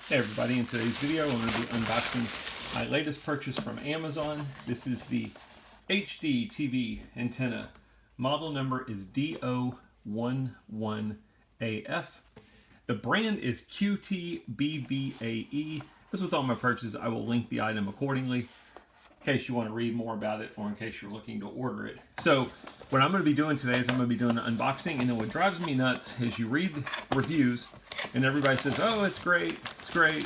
Hey everybody, in today's video I'm going to be unboxing my latest purchase from Amazon. This is the HD TV antenna. Model number is DO11AF. The brand is QTBVAE. As with all my purchases, I will link the item accordingly in case you want to read more about it or in case you're looking to order it. So what I'm going to be doing today is I'm going to be doing an unboxing, and then what drives me nuts is you read reviews and everybody says, oh, it's great,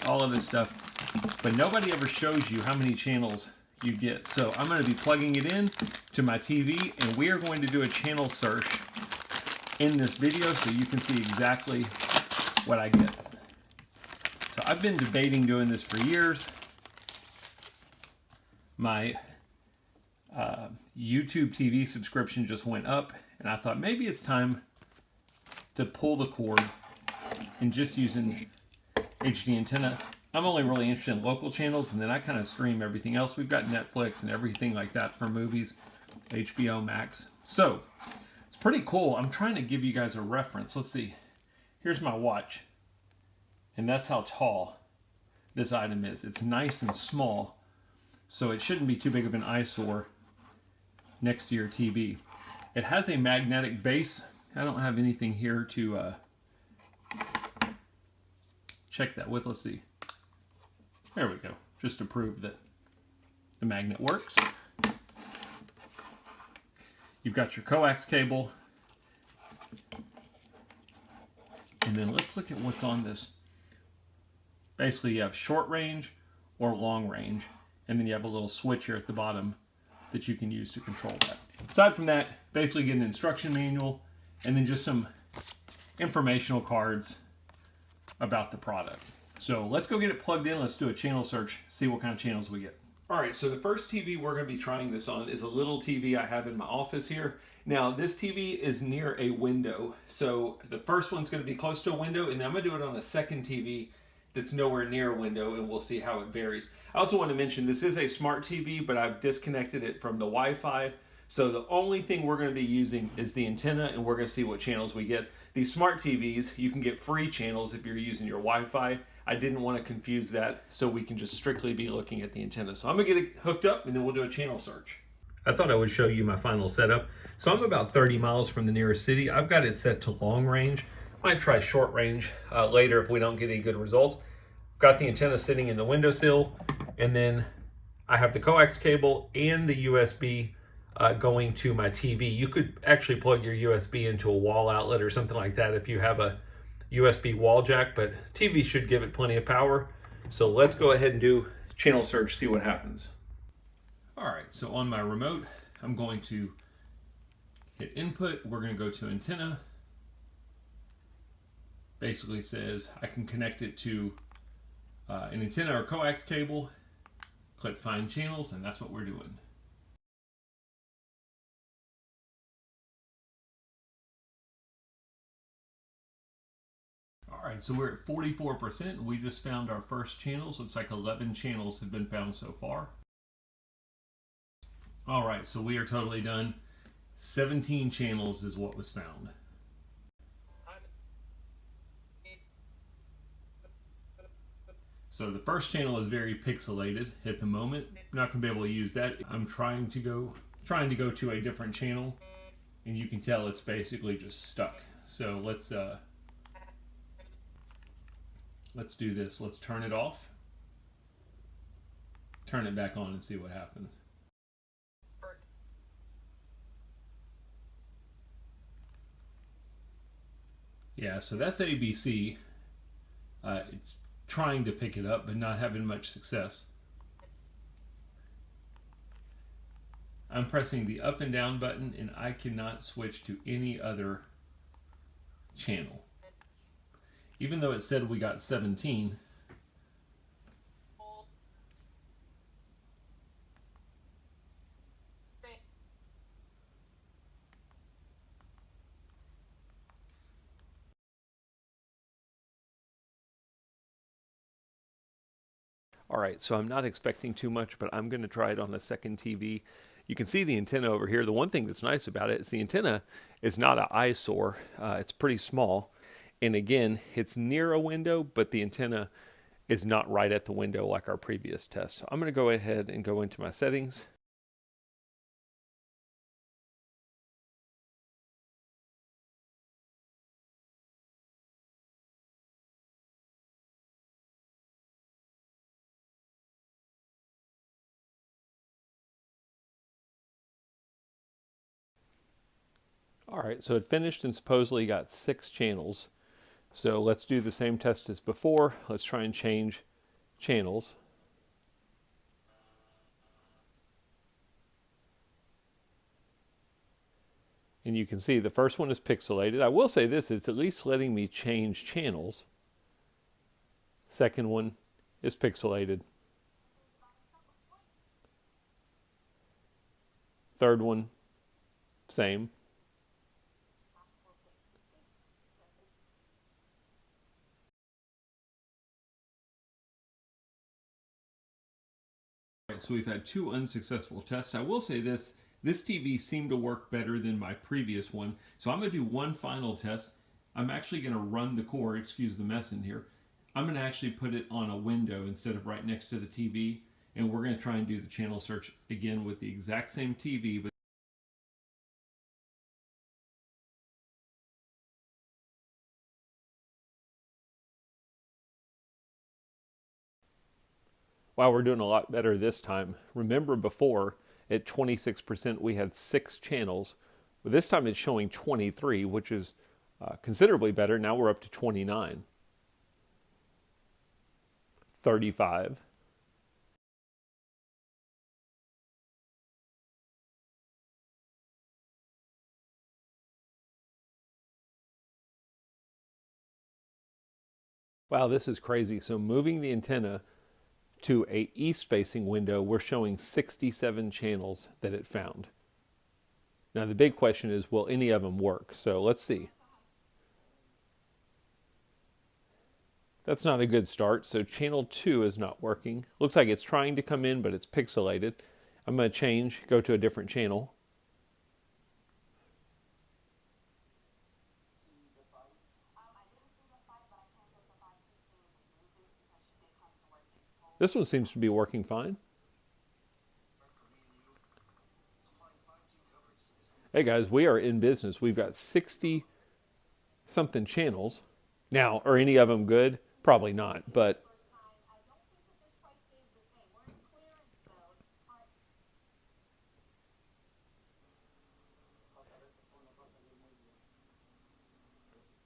all of this stuff, but nobody ever shows you how many channels you get. So I'm going to be plugging it in to my TV, and we are going to do a channel search in this video so you can see exactly what I get. So I've been debating doing this for years. My YouTube TV subscription just went up, and I thought maybe it's time to pull the cord and just using HD antenna. I'm only really interested in local channels, and then I kind of stream everything else. We've got Netflix and everything like that for movies, HBO Max. So it's pretty cool. I'm trying to give you guys a reference. Let's see. Here's my watch, and that's how tall this item is. It's nice and small, so it shouldn't be too big of an eyesore next to your TV. It has a magnetic base. I don't have anything here to check that with. Let's see. There we go. Just to prove that the magnet works. You've got your coax cable. And then let's look at what's on this. Basically, you have short range or long range. And then you have a little switch here at the bottom that you can use to control that. Aside from that, basically get an instruction manual and then just some informational cards about the product. So let's go get it plugged in. Let's do a channel search, see what kind of channels we get. All right, so the first TV we're going to be trying this on is a little TV I have in my office here. Now, this TV is near a window. So the first one's going to be close to a window, and then I'm going to do it on a second TV that's nowhere near a window, and we'll see how it varies. I also want to mention this is a smart TV, but I've disconnected it from the Wi-Fi. So the only thing we're going to be using is the antenna, and we're going to see what channels we get. These smart TVs, you can get free channels if you're using your Wi-Fi. I didn't want to confuse that, so we can just strictly be looking at the antenna. So I'm going to get it hooked up, and then we'll do a channel search. I thought I would show you my final setup. So I'm about 30 miles from the nearest city. I've got it set to long range. Might try short range later if we don't get any good results. I've got the antenna sitting in the windowsill, and then I have the coax cable and the USB going to my TV. You could actually plug your USB into a wall outlet or something like that if you have a USB wall jack, but TV should give it plenty of power. So let's go ahead and do channel search, see what happens. All right, so on my remote, I'm going to hit input. We're going to go to antenna. Basically says I can connect it to an antenna or coax cable. Click find channels, and that's what we're doing. All right, so we're at 44%. We just found our first channels. Looks like 11 channels have been found so far. All right, so we are totally done. 17 channels is what was found. So the first channel is very pixelated at the moment. I'm not gonna be able to use that. I'm trying to go to a different channel, and you can tell it's basically just stuck. So let's do this. Let's turn it off, turn it back on, and see what happens. Yeah, so that's ABC. It's trying to pick it up, but not having much success. I'm pressing the up and down button, and I cannot switch to any other channel. Even though it said we got 17. All right, so I'm not expecting too much, but I'm going to try it on a second TV. You can see the antenna over here. The one thing that's nice about it is the antenna is not an eyesore. It's pretty small. And again, it's near a window, but the antenna is not right at the window like our previous test. So I'm going to go ahead and go into my settings. All right, so it finished and supposedly got 6 channels. So let's do the same test as before. Let's try and change channels. And you can see the first one is pixelated. I will say this, it's at least letting me change channels. Second one is pixelated. Third one, same. Right, so we've had 2 unsuccessful tests. I will say this TV seemed to work better than my previous one. So I'm going to do one final test. I'm actually going to run the core, excuse the mess in here. I'm going to actually put it on a window instead of right next to the TV. And we're going to try and do the channel search again with the exact same TV. But wow, we're doing a lot better this time. Remember before, at 26%, we had 6 channels. But this time it's showing 23, which is considerably better. Now we're up to 29. 35. Wow, this is crazy. So moving the antenna to a east-facing window, we're showing 67 channels that it found. Now the big question is, will any of them work? So let's see. That's not a good start. So channel 2 is not working. Looks like it's trying to come in, but it's pixelated. I'm going to change, go to a different channel. This one seems to be working fine. Hey guys, we are in business. We've got 60 something channels. Now, are any of them good? Probably not, but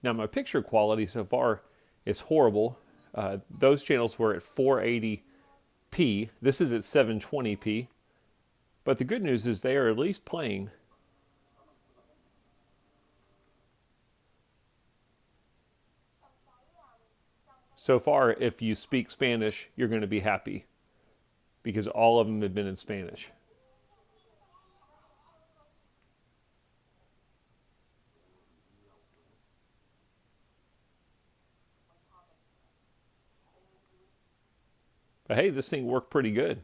now my picture quality so far is horrible. Those channels were at 480p. This is at 720p. But the good news is they are at least playing. So far, if you speak Spanish, you're going to be happy because all of them have been in Spanish. But hey, this thing worked pretty good.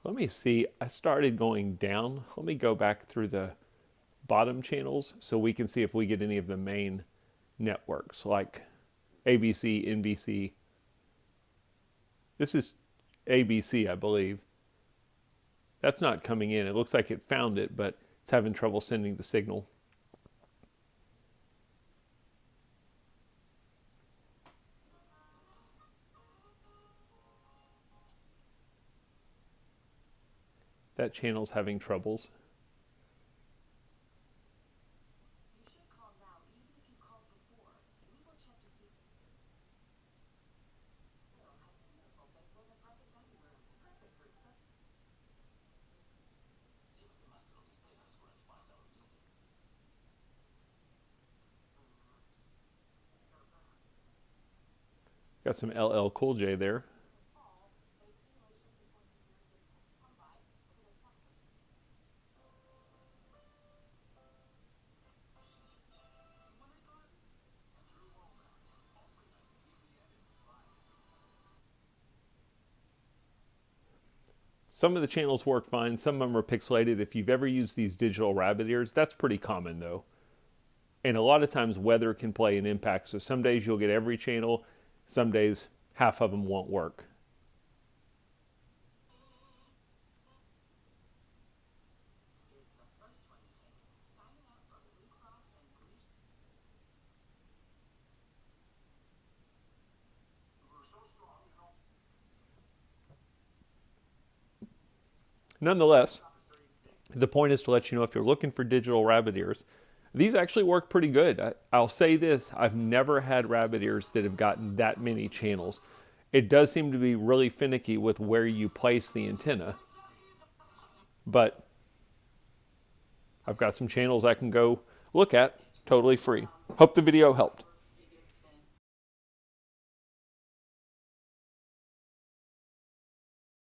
Let me see. I started going down. Let me go back through the bottom channels so we can see if we get any of the main networks like ABC, NBC. This is ABC, I believe. That's not coming in. It looks like it found it, but it's having trouble sending the signal. That channel's having troubles. Got some LL Cool J there. Some of the channels work fine, some of them are pixelated. If you've ever used these digital rabbit ears, that's pretty common though. And a lot of times weather can play an impact, so some days you'll get every channel, some days half of them won't work. Nonetheless, the point is to let you know if you're looking for digital rabbit ears, these actually work pretty good. I'll say this, I've never had rabbit ears that have gotten that many channels. It does seem to be really finicky with where you place the antenna, but I've got some channels I can go look at totally free. Hope the video helped.